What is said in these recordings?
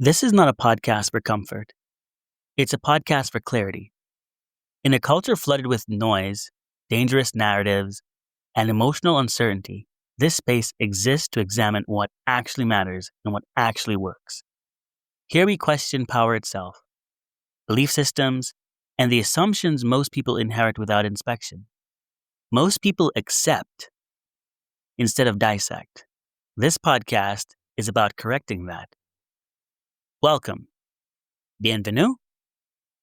This is not a podcast for comfort. It's a podcast for clarity. In a culture flooded with noise, dangerous narratives, and emotional uncertainty, this space exists to examine what actually matters and what actually works. Here we question power itself, belief systems, and the assumptions most people inherit without inspection. Most people accept instead of dissect. This podcast is about correcting that. Welcome. Bienvenue.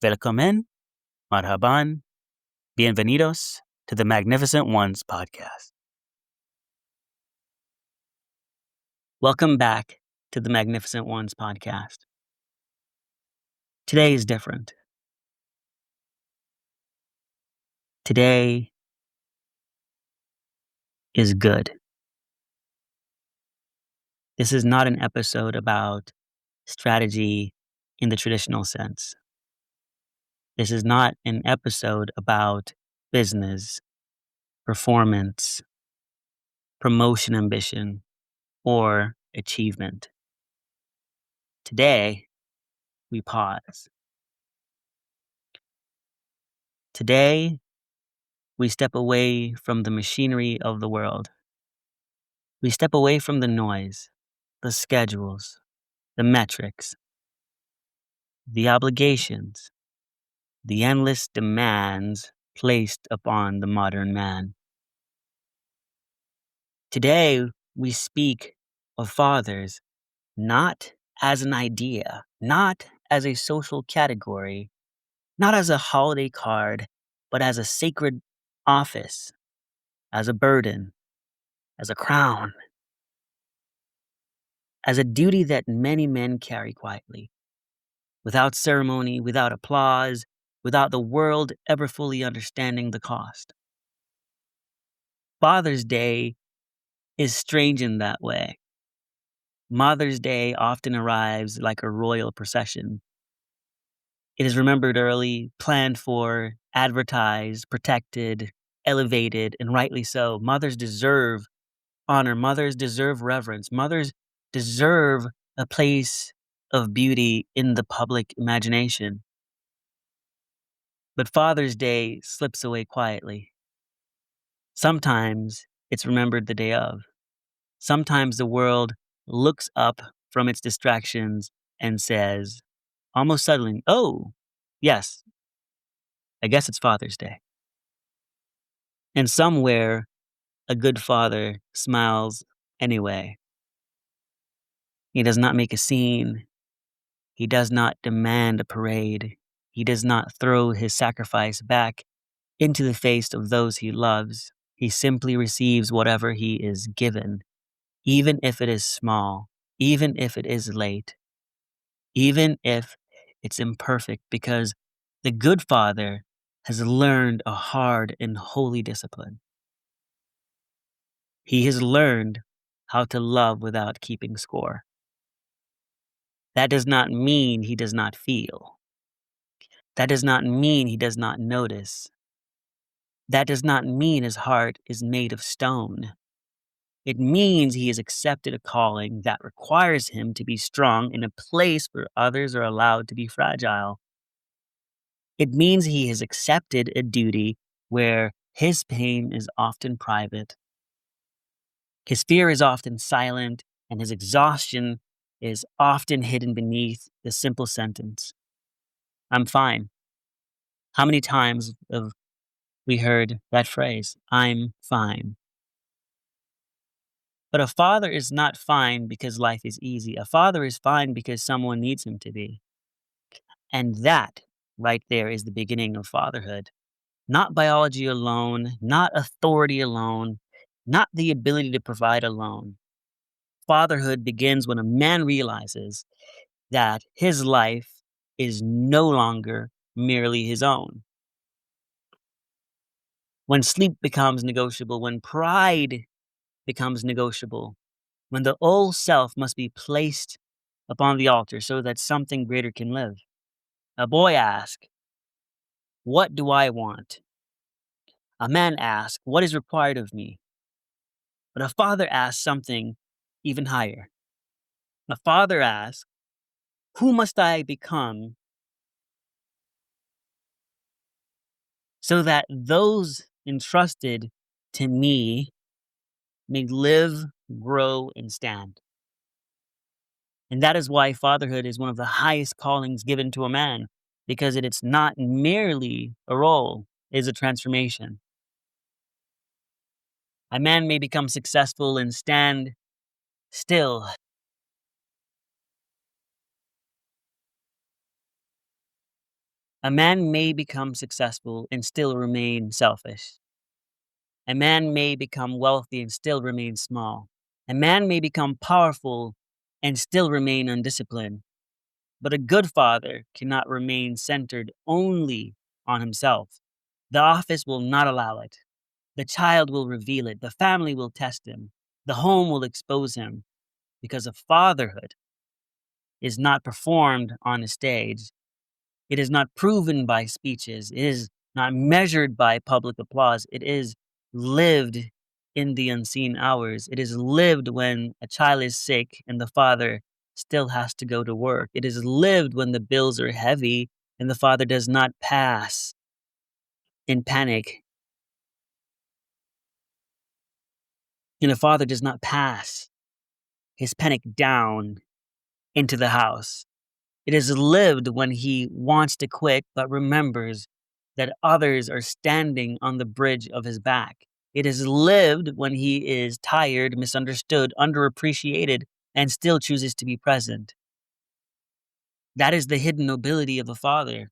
Welcome. Marhaban. Bienvenidos to the Magnificent Ones podcast. Welcome back to the Magnificent Ones podcast. Today is different. Today is good. This is not an episode about strategy in the traditional sense. This is not an episode about business, performance, promotion ambition, or achievement. Today, we pause. Today, we step away from the machinery of the world. We step away from the noise, the schedules, the metrics, the obligations, the endless demands placed upon the modern man. Today, we speak of fathers not as an idea, not as a social category, not as a holiday card, but as a sacred office, as a burden, as a crown, as a duty that many men carry quietly, without ceremony, without applause, without the world ever fully understanding the cost. Father's Day is strange in that way. Mother's Day often arrives like a royal procession. It is remembered early, planned for, advertised, protected, elevated, and rightly so. Mothers deserve honor. Mothers deserve reverence. Mothers deserve a place of beauty in the public imagination. But Father's Day slips away quietly. Sometimes it's remembered the day of. Sometimes the world looks up from its distractions and says, almost suddenly, oh, yes, I guess it's Father's Day. And somewhere, a good father smiles anyway. He does not make a scene. He does not demand a parade. He does not throw his sacrifice back into the face of those he loves. He simply receives whatever he is given, even if it is small, even if it is late, even if it's imperfect, because the good father has learned a hard and holy discipline. He has learned how to love without keeping score. That does not mean he does not feel. That does not mean he does not notice. That does not mean his heart is made of stone. It means he has accepted a calling that requires him to be strong in a place where others are allowed to be fragile. It means he has accepted a duty where his pain is often private, his fear is often silent, and his exhaustion is often hidden beneath the simple sentence, I'm fine. How many times have we heard that phrase, I'm fine? But a father is not fine because life is easy. A father is fine because someone needs him to be. And that right there is the beginning of fatherhood. Not biology alone, not authority alone, not the ability to provide alone. Fatherhood begins when a man realizes that his life is no longer merely his own. When sleep becomes negotiable, when pride becomes negotiable, when the old self must be placed upon the altar so that something greater can live. A boy asks, what do I want? A man asks, what is required of me? But a father asks something even higher. A father asks, Who must I become so that those entrusted to me may live, grow, and stand? And that is why fatherhood is one of the highest callings given to a man, because it's not merely a role, it is a transformation. A man may become successful and stand still. A man may become successful and still remain selfish. A man may become wealthy and still remain small. A man may become powerful and still remain undisciplined. But a good father cannot remain centered only on himself. The office will not allow it. The child will reveal it. The family will test him. The home will expose him. Because a fatherhood is not performed on a stage. It is not proven by speeches. It is not measured by public applause. It is lived in the unseen hours. It is lived when a child is sick and the father still has to go to work. It is lived when the bills are heavy and the father does not pass in panic. And the father does not pass his panic down into the house. It is lived when he wants to quit but remembers that others are standing on the bridge of his back. It is lived when he is tired, misunderstood, underappreciated, and still chooses to be present. That is the hidden nobility of a father.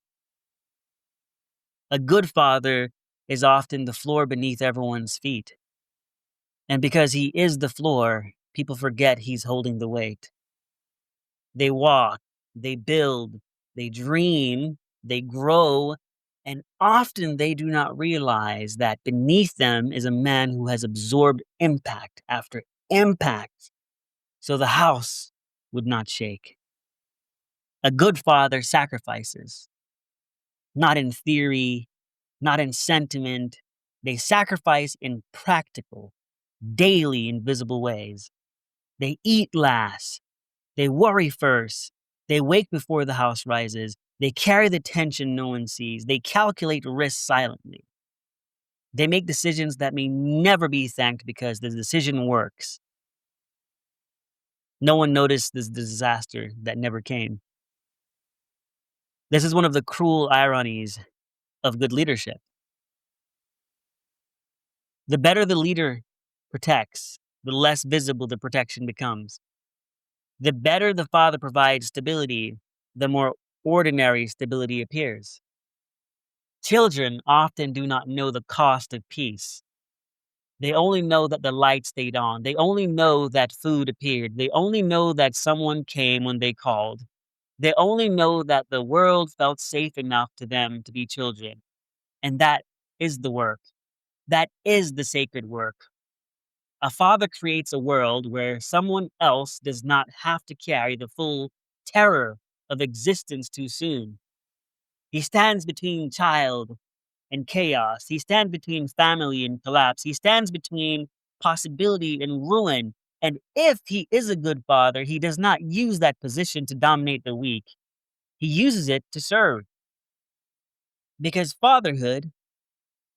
A good father is often the floor beneath everyone's feet. And because he is the floor, people forget he's holding the weight. They walk, they build, they dream, they grow, and often they do not realize that beneath them is a man who has absorbed impact after impact, so the house would not shake. A good father sacrifices, not in theory, not in sentiment. They sacrifice in practical, daily, invisible ways. They eat last. They worry first. They wake before the house rises. They carry the tension no one sees. They calculate risks silently. They make decisions that may never be thanked because the decision works. No one noticed this disaster that never came. This is one of the cruel ironies of good leadership. The better the leader protects, the less visible the protection becomes. The better the father provides stability, the more ordinary stability appears. Children often do not know the cost of peace. They only know that the light stayed on. They only know that food appeared. They only know that someone came when they called. They only know that the world felt safe enough to them to be children. And that is the work. That is the sacred work. A father creates a world where someone else does not have to carry the full terror of existence too soon. He stands between child and chaos. He stands between family and collapse. He stands between possibility and ruin. And if he is a good father, he does not use that position to dominate the weak. He uses it to serve. Because fatherhood,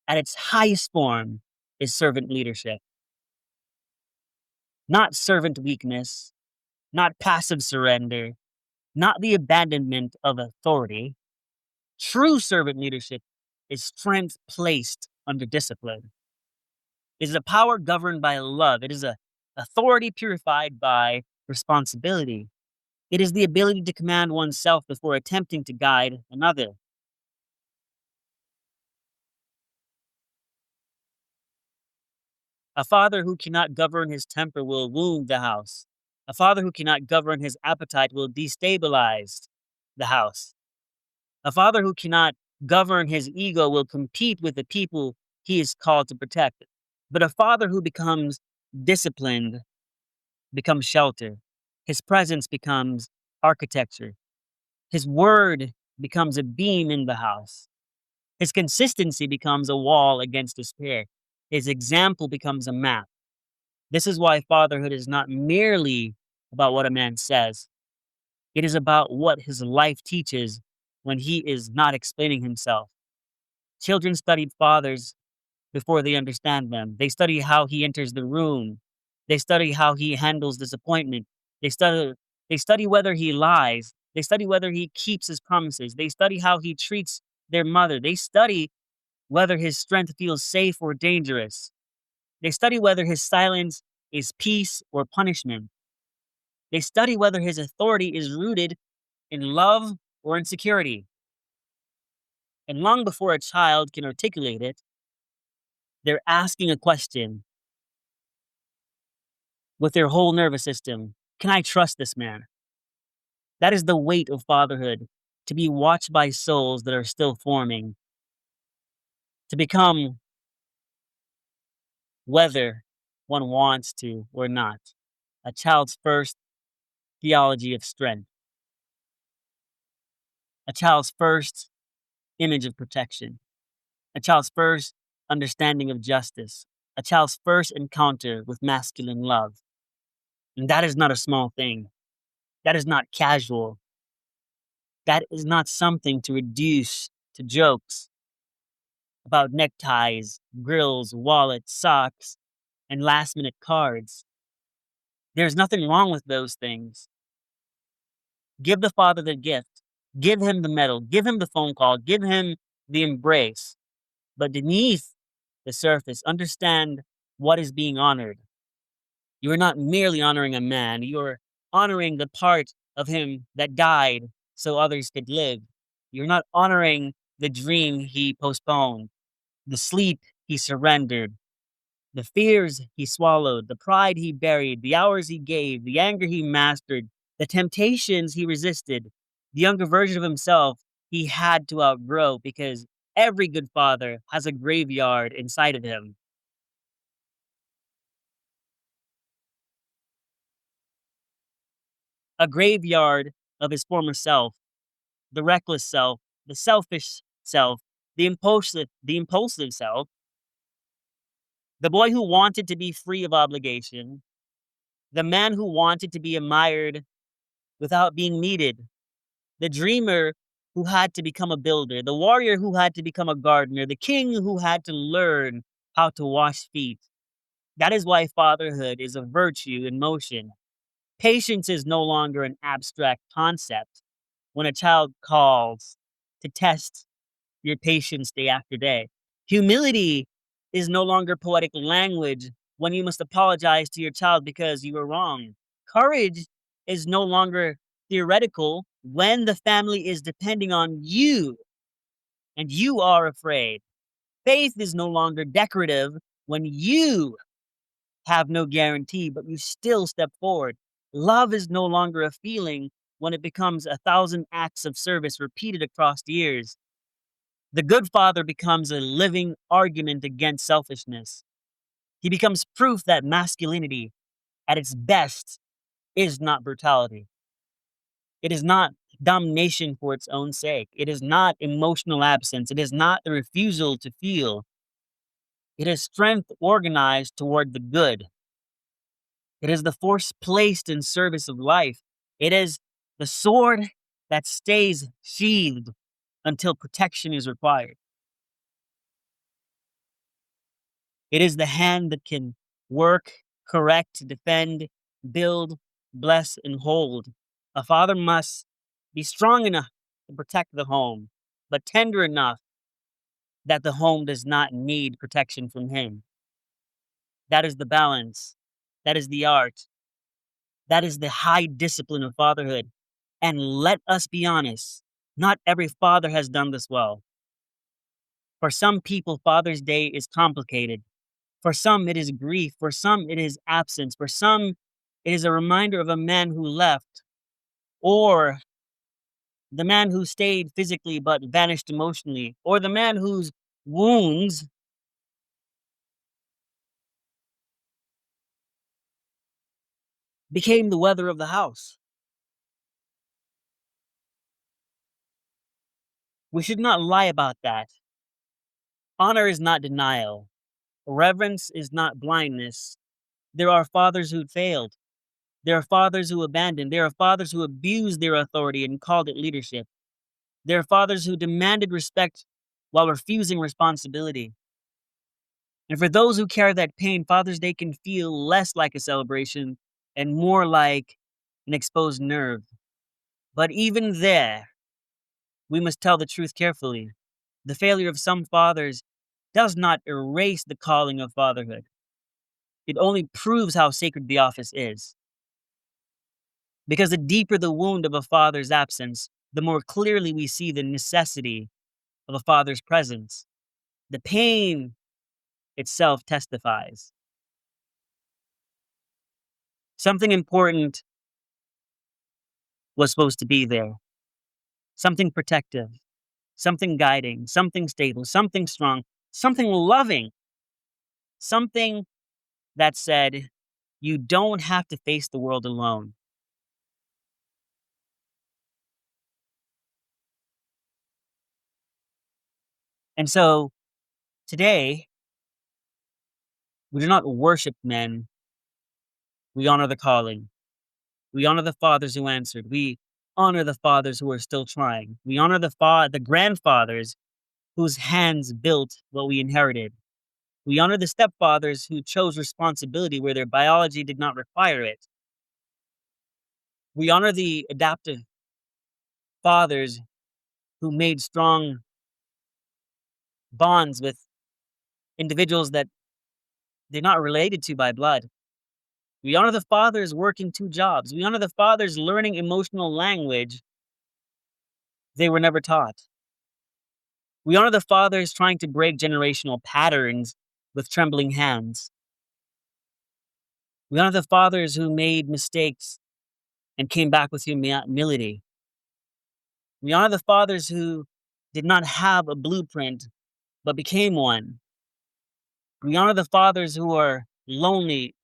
at its highest form, is servant leadership, not servant weakness, not passive surrender, not the abandonment of authority. True servant leadership is strength placed under discipline. It is a power governed by love. It is a authority purified by responsibility. It is the ability to command oneself before attempting to guide another. A father who cannot govern his temper will wound the house. A father who cannot govern his appetite will destabilize the house. A father who cannot govern his ego will compete with the people he is called to protect. But a father who becomes disciplined becomes shelter. His presence becomes architecture. His word becomes a beam in the house. His consistency becomes a wall against despair. His example becomes a map. This is why fatherhood is not merely about what a man says. It is about what his life teaches when he is not explaining himself. Children study fathers before they understand them. They study how he enters the room. They study how he handles disappointment. They study they study whether he lies. They study whether he keeps his promises. They study how he treats their mother. They study whether his strength feels safe or dangerous. They study whether his silence is peace or punishment. They study whether his authority is rooted in love or insecurity. And long before a child can articulate it, they're asking a question with their whole nervous system. Can I trust this man? That is the weight of fatherhood, to be watched by souls that are still forming, to become whether one wants to or not. A child's first theology of strength, a child's first image of protection, a child's first understanding of justice, a child's first encounter with masculine love. And that is not a small thing. That is not casual. That is not something to reduce to jokes about neckties, grills, wallets, socks, and last minute cards. There's nothing wrong with those things. Give the father the gift. Give him the medal. Give him the phone call. Give him the embrace. But beneath the surface, understand what is being honored. You are not merely honoring a man, you're honoring the part of him that died so others could live. You're not honoring the dream he postponed, the sleep he surrendered, the fears he swallowed, the pride he buried, the hours he gave, the anger he mastered, the temptations he resisted, the younger version of himself he had to outgrow because every good father has a graveyard inside of him. A graveyard of his former self, the reckless self, the selfish self, the impulsive self, the boy who wanted to be free of obligation, the man who wanted to be admired without being needed, the dreamer who had to become a builder, the warrior who had to become a gardener, the king who had to learn how to wash feet. That is why fatherhood is a virtue in motion. Patience is no longer an abstract concept when a child calls to test your patience day after day. Humility is no longer poetic language when you must apologize to your child because you were wrong. Courage is no longer theoretical when the family is depending on you and you are afraid. Faith is no longer decorative when you have no guarantee, but you still step forward. Love is no longer a feeling when it becomes 1,000 acts of service repeated across years. The good father becomes a living argument against selfishness. He becomes proof that masculinity, at its best, is not brutality. It is not domination for its own sake. It is not emotional absence. It is not the refusal to feel. It is strength organized toward the good. It is the force placed in service of life. It is the sword that stays sheathed until protection is required. It is the hand that can work, correct, defend, build, bless, and hold. A father must be strong enough to protect the home, but tender enough that the home does not need protection from him. That is the balance. That is the art. That is the high discipline of fatherhood. And let us be honest, not every father has done this well. For some people, Father's Day is complicated. For some, it is grief. For some, it is absence. For some, it is a reminder of a man who left, or the man who stayed physically but vanished emotionally, or the man whose wounds became the weather of the house. We should not lie about that. Honor is not denial. Reverence is not blindness. There are fathers who failed. There are fathers who abandoned. There are fathers who abused their authority and called it leadership. There are fathers who demanded respect while refusing responsibility. And for those who carry that pain, Father's Day can feel less like a celebration and more like an exposed nerve. But even there, we must tell the truth carefully. The failure of some fathers does not erase the calling of fatherhood. It only proves how sacred the office is. Because the deeper the wound of a father's absence, the more clearly we see the necessity of a father's presence. The pain itself testifies. Something important was supposed to be there. Something protective, something guiding, something stable, something strong, something loving, something that said, you don't have to face the world alone. And so today, we do not worship men, we honor the calling. We honor the fathers who answered. We honor the fathers who are still trying. We honor the grandfathers whose hands built what we inherited. We honor the stepfathers who chose responsibility where their biology did not require it. We honor the adaptive fathers who made strong bonds with individuals that they're not related to by blood. We honor the fathers working two jobs. We honor the fathers learning emotional language they were never taught. We honor the fathers trying to break generational patterns with trembling hands. We honor the fathers who made mistakes and came back with humility. We honor the fathers who did not have a blueprint but became one. We honor the fathers who are lonely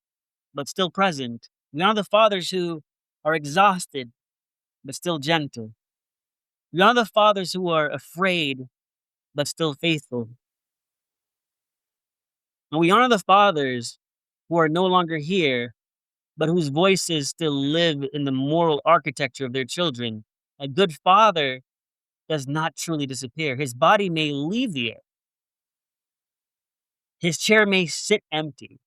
but still present. We honor the fathers who are exhausted but still gentle. We honor the fathers who are afraid but still faithful. And we honor the fathers who are no longer here but whose voices still live in the moral architecture of their children. A good father does not truly disappear. His body may leave the earth. His chair may sit empty.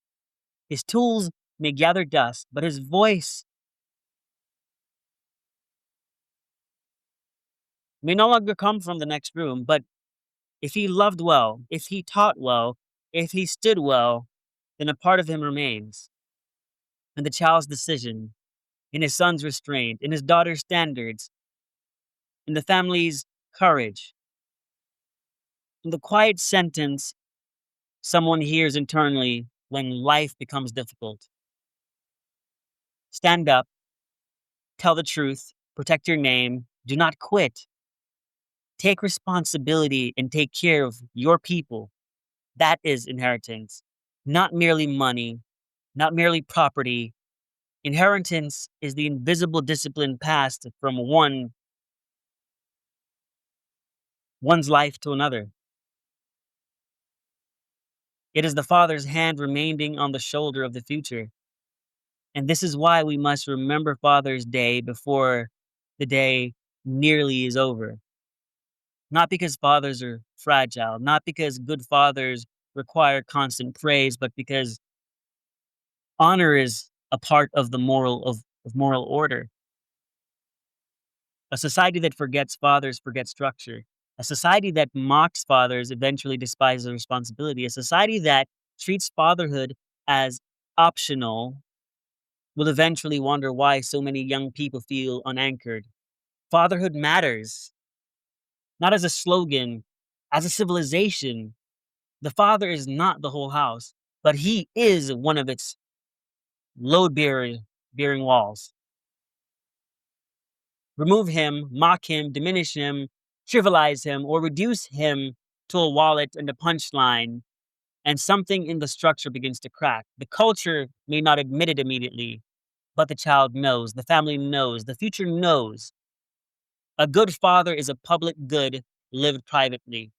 His tools may gather dust, but his voice may no longer come from the next room. But if he loved well, if he taught well, if he stood well, then a part of him remains. And the child's decision, in his son's restraint, in his daughter's standards, in the family's courage, in the quiet sentence someone hears internally when life becomes difficult. Stand up, tell the truth, protect your name, do not quit. Take responsibility and take care of your people. That is inheritance. Not merely money, not merely property. Inheritance is the invisible discipline passed from one's life to another. It is the father's hand remaining on the shoulder of the future. And this is why we must remember Father's Day before the day nearly is over. Not because fathers are fragile, not because good fathers require constant praise, but because honor is a part of the of moral order. A society that forgets fathers forgets structure. A society that mocks fathers eventually despises responsibility. A society that treats fatherhood as optional will eventually wonder why so many young people feel unanchored. Fatherhood matters, not as a slogan, as a civilization. The father is not the whole house, but he is one of its bearing walls. Remove him, mock him, diminish him, trivialize him, or reduce him to a wallet and a punchline, and something in the structure begins to crack. The culture may not admit it immediately, but the child knows, the family knows, the future knows. A good father is a public good lived privately.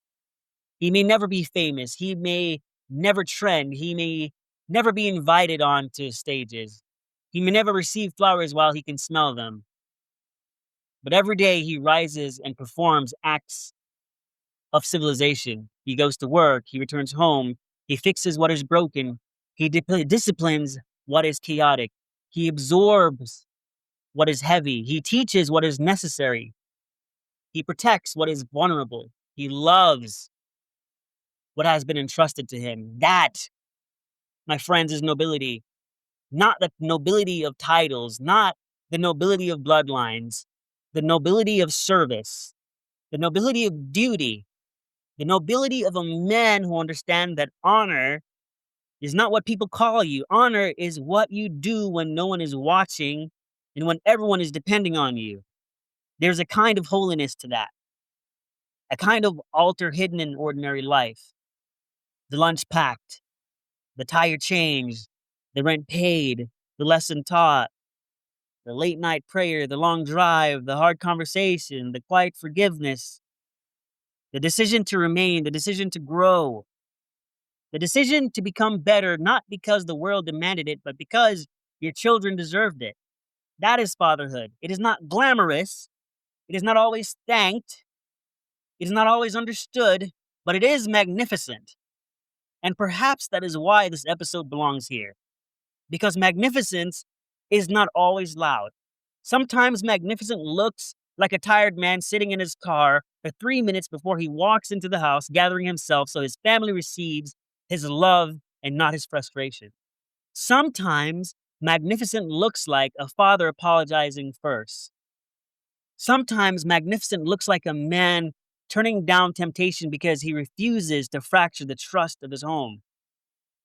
He may never be famous. He may never trend. He may never be invited onto stages. He may never receive flowers while he can smell them, but every day he rises and performs acts of civilization. He goes to work, he returns home, he fixes what is broken, he disciplines what is chaotic, he absorbs what is heavy, he teaches what is necessary, he protects what is vulnerable, he loves what has been entrusted to him. That, my friends, is nobility. Not the nobility of titles, not the nobility of bloodlines, the nobility of service, the nobility of duty, the nobility of a man who understands that honor is not what people call you. Honor is what you do when no one is watching and when everyone is depending on you. There's a kind of holiness to that, a kind of altar hidden in ordinary life. The lunch packed, the tire changed, the rent paid, the lesson taught, the late night prayer, the long drive, the hard conversation, the quiet forgiveness, the decision to remain, the decision to grow, the decision to become better, not because the world demanded it, but because your children deserved it. That is fatherhood. It is not glamorous. It is not always thanked. It is not always understood, but it is magnificent. And perhaps that is why this episode belongs here. Because magnificence is not always loud. Sometimes magnificent looks like a tired man sitting in his car for 3 minutes before he walks into the house, gathering himself so his family receives his love and not his frustration. Sometimes magnificent looks like a father apologizing first. Sometimes magnificent looks like a man turning down temptation because he refuses to fracture the trust of his home.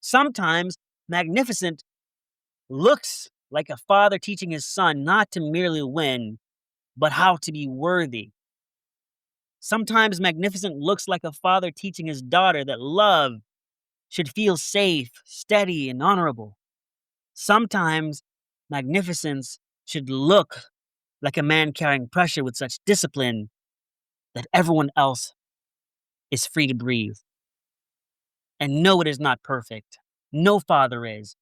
Sometimes magnificent looks like a father teaching his son not to merely win, but how to be worthy. Sometimes magnificent looks like a father teaching his daughter that love should feel safe, steady, and honorable. Sometimes magnificence should look like a man carrying pressure with such discipline that everyone else is free to breathe. And no, it is not perfect. No father is.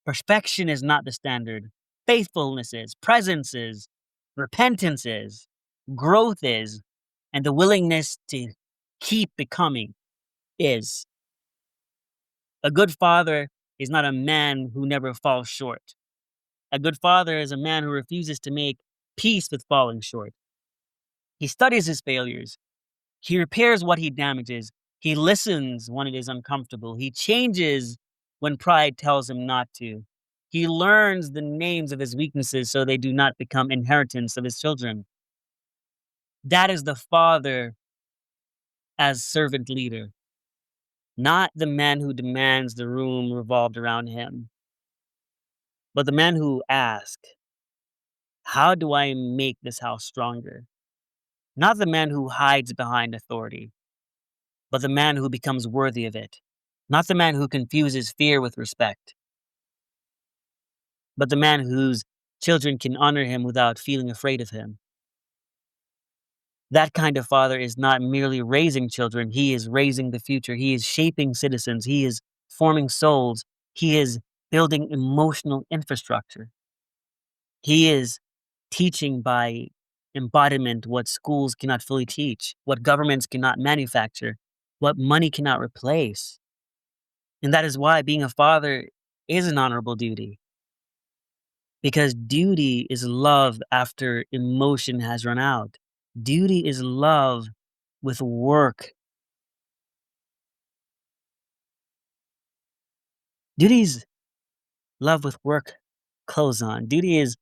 Perfection is not the standard. Faithfulness is, presence is, repentance is, growth is, and the willingness to keep becoming is. A good father is not a man who never falls short. A good father is a man who refuses to make peace with falling short. He studies his failures. He repairs what he damages. He listens when it is uncomfortable. He changes when pride tells him not to. He learns the names of his weaknesses so they do not become inheritance of his children. That is the father as servant leader, not the man who demands the room revolved around him, but the man who asks, how do I make this house stronger? Not the man who hides behind authority, but the man who becomes worthy of it. Not the man who confuses fear with respect, but the man whose children can honor him without feeling afraid of him. That kind of father is not merely raising children, he is raising the future. He is shaping citizens, he is forming souls, he is building emotional infrastructure. He is teaching by embodiment what schools cannot fully teach, what governments cannot manufacture, what money cannot replace. And that is why being a father is an honorable duty. Because duty is love after emotion has run out. Duty is love with work. Duty is love with work clothes on. Duty is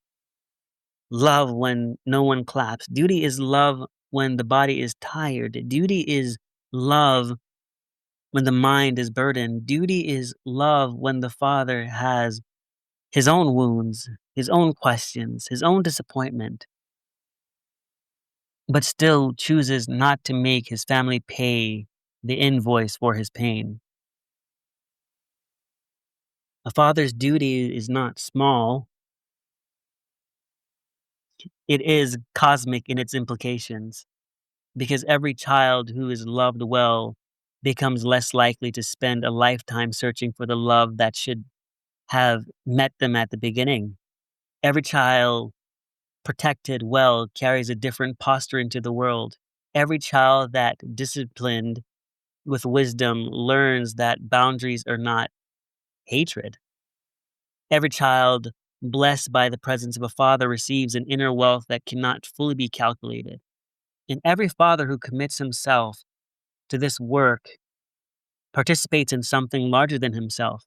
love when no one claps. Duty is love when the body is tired. Duty is love when the mind is burdened. Duty is love when the father has his own wounds, his own questions, his own disappointment, but still chooses not to make his family pay the invoice for his pain. A father's duty is not small, it is cosmic in its implications, because every child who is loved well becomes less likely to spend a lifetime searching for the love that should have met them at the beginning. Every child protected well carries a different posture into the world. Every child that disciplined with wisdom learns that boundaries are not hatred. Every child blessed by the presence of a father receives an inner wealth that cannot fully be calculated. And every father who commits himself to this work participates in something larger than himself.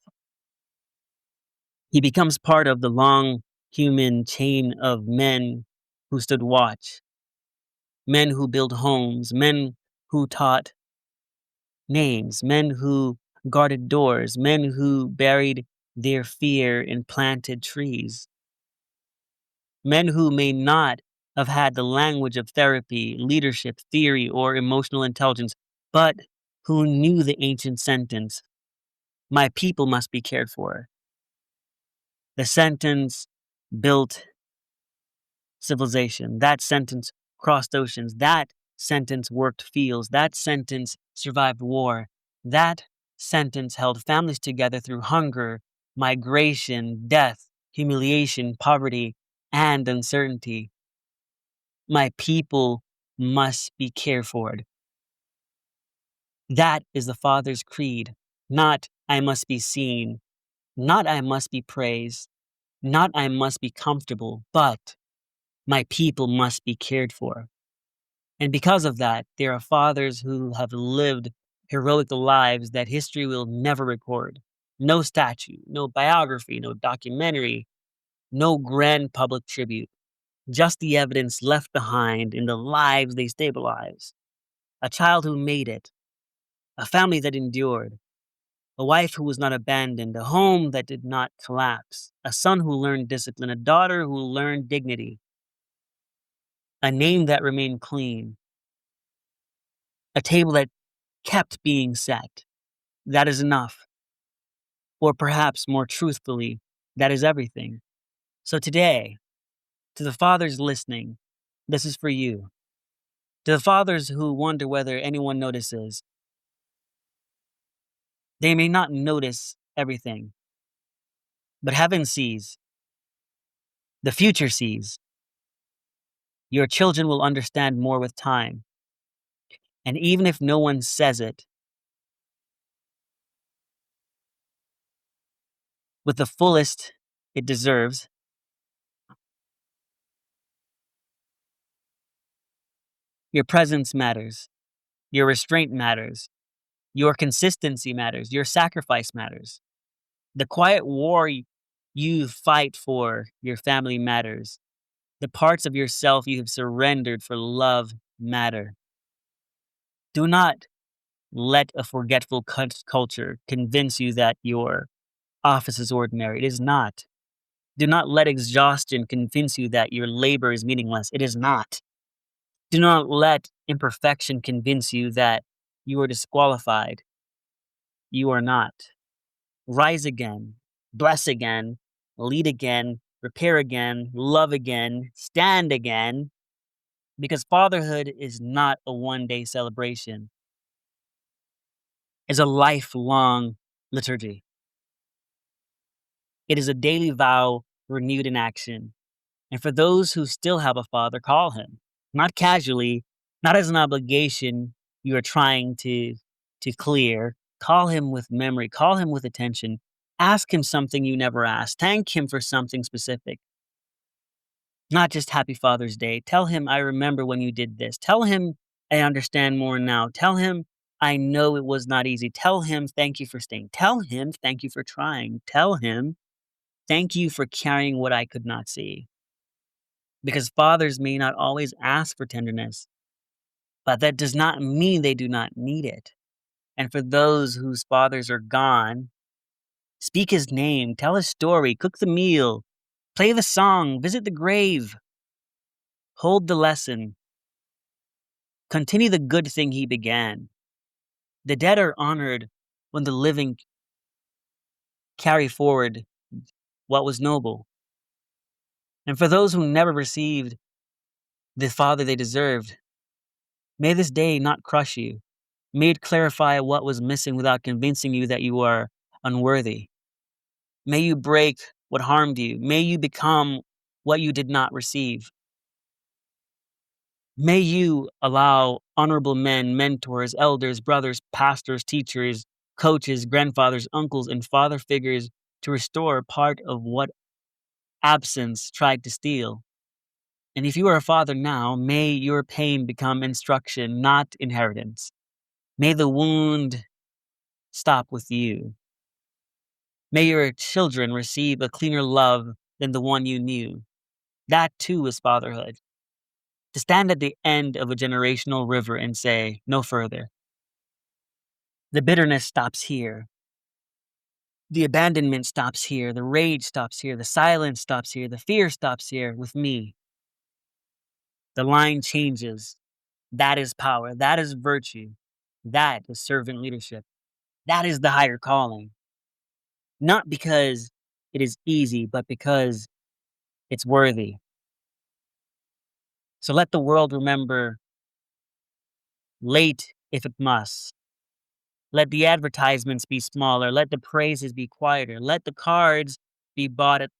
He becomes part of the long human chain of men who stood watch, men who built homes, men who taught names, men who guarded doors, men who buried their fear in planted trees, men who may not have had the language of therapy, leadership, theory, or emotional intelligence, but who knew the ancient sentence, "My people must be cared for." The sentence built civilization. That sentence crossed oceans. That sentence worked fields. That sentence survived war. That sentence held families together through hunger, migration, death, humiliation, poverty, and uncertainty. My people must be cared for. That is the Father's creed. Not I must be seen, not I must be praised, not I must be comfortable, but my people must be cared for. And because of that, there are fathers who have lived heroic lives that history will never record. No statue, no biography, no documentary, no grand public tribute. Just the evidence left behind in the lives they stabilized. A child who made it, a family that endured, a wife who was not abandoned, a home that did not collapse, a son who learned discipline, a daughter who learned dignity, a name that remained clean, a table that kept being set. That is enough. Or perhaps more truthfully, that is everything. So today, to the fathers listening, this is for you. To the fathers who wonder whether anyone notices, they may not notice everything, but heaven sees, the future sees. Your children will understand more with time. And even if no one says it, with the fullest it deserves, your presence matters, your restraint matters, your consistency matters, your sacrifice matters. The quiet war you fight for your family matters. The parts of yourself you have surrendered for love matter. Do not let a forgetful culture convince you that your office is ordinary. It is not. Do not let exhaustion convince you that your labor is meaningless. It is not. Do not let imperfection convince you that you are disqualified. You are not. Rise again, bless again, lead again, repair again, love again, stand again, because fatherhood is not a one-day celebration. It's a lifelong liturgy. It is a daily vow renewed in action. And for those who still have a father, call him. Not casually, not as an obligation you are trying to clear. Call him with memory, call him with attention. Ask him something you never asked. Thank him for something specific. Not just Happy Father's Day. Tell him, I remember when you did this. Tell him, I understand more now. Tell him, I know it was not easy. Tell him, thank you for staying. Tell him, thank you for trying. Tell him, thank you for carrying what I could not see. Because fathers may not always ask for tenderness, but that does not mean they do not need it. And for those whose fathers are gone, speak his name, tell his story, cook the meal, play the song, visit the grave, hold the lesson, continue the good thing he began. The dead are honored when the living carry forward what was noble. And for those who never received the father they deserved, may this day not crush you. May it clarify what was missing without convincing you that you are unworthy. May you break what harmed you. May you become what you did not receive. May you allow honorable men, mentors, elders, brothers, pastors, teachers, coaches, grandfathers, uncles, and father figures to restore part of what absence tried to steal. And if you are a father now, may your pain become instruction, not inheritance. May the wound stop with you. May your children receive a cleaner love than the one you knew. That too is fatherhood. To stand at the end of a generational river and say, no further. The bitterness stops here. The abandonment stops here. The rage stops here. The silence stops here. The fear stops here with me. The line changes. That is power. That is virtue. That is servant leadership. That is the higher calling. Not because it is easy, but because it's worthy. So let the world remember, late if it must. Let the advertisements be smaller. Let the praises be quieter. Let the cards be bought at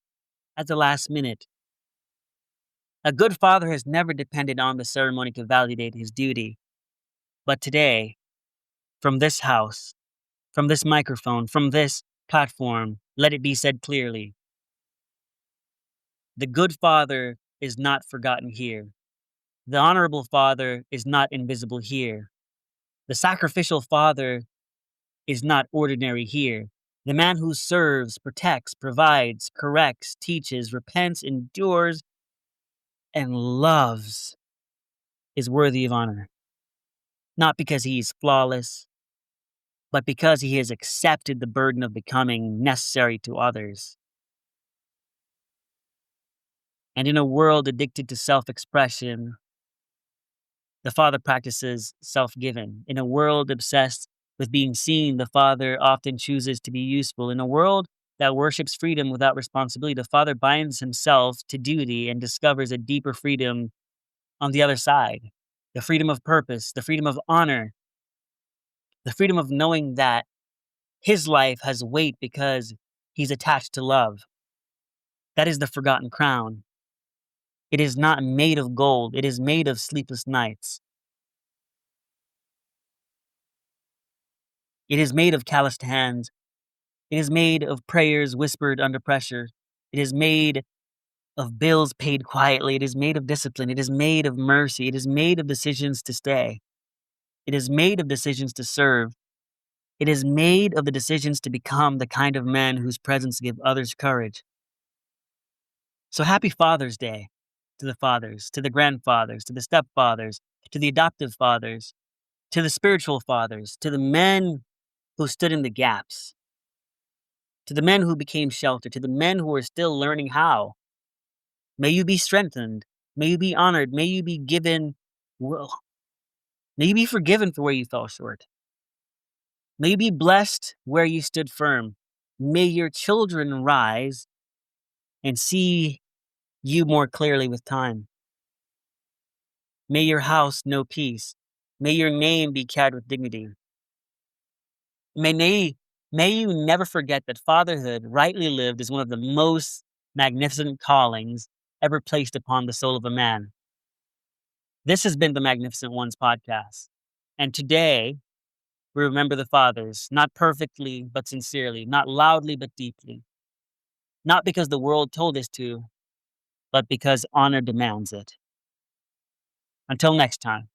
the last minute. A good father has never depended on the ceremony to validate his duty. But today, from this house, from this microphone, from this platform, let it be said clearly. The good father is not forgotten here. The honorable father is not invisible here. The sacrificial father is not ordinary here. The man who serves, protects, provides, corrects, teaches, repents, endures, and loves is worthy of honor. Not because he is flawless, but because he has accepted the burden of becoming necessary to others. And in a world addicted to self-expression, the father practices self-giving. In a world obsessed with being seen, the father often chooses to be useful. In a world that worships freedom without responsibility, the father binds himself to duty and discovers a deeper freedom on the other side. The freedom of purpose, the freedom of honor, the freedom of knowing that his life has weight because he's attached to love. That is the forgotten crown. It is not made of gold. It is made of sleepless nights. It is made of calloused hands. It is made of prayers whispered under pressure. It is made of bills paid quietly. It is made of discipline. It is made of mercy. It is made of decisions to stay. It is made of decisions to serve. It is made of the decisions to become the kind of man whose presence gives others courage. So happy Father's Day to the fathers, to the grandfathers, to the stepfathers, to the adoptive fathers, to the spiritual fathers, to the men who stood in the gaps, to the men who became shelter, to the men who are still learning how. May you be strengthened. May you be honored. May you be given will. May you be forgiven for where you fell short. May you be blessed where you stood firm. May your children rise and see you more clearly with time. May your house know peace. May your name be carried with dignity. May you never forget that fatherhood, rightly lived, is one of the most magnificent callings ever placed upon the soul of a man. This has been the Magnificent Ones podcast. And today, we remember the fathers, not perfectly, but sincerely, not loudly, but deeply. Not because the world told us to, but because honor demands it. Until next time.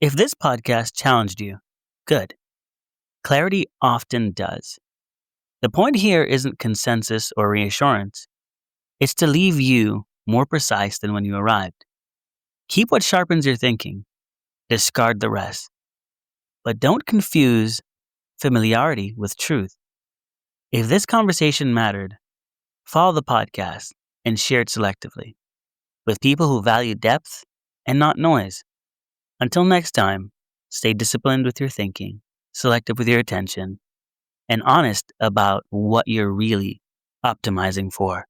If this podcast challenged you, good. Clarity often does. The point here isn't consensus or reassurance. It's to leave you more precise than when you arrived. Keep what sharpens your thinking. Discard the rest. But don't confuse familiarity with truth. If this conversation mattered, follow the podcast and share it selectively with people who value depth and not noise. Until next time, stay disciplined with your thinking, selective with your attention, and honest about what you're really optimizing for.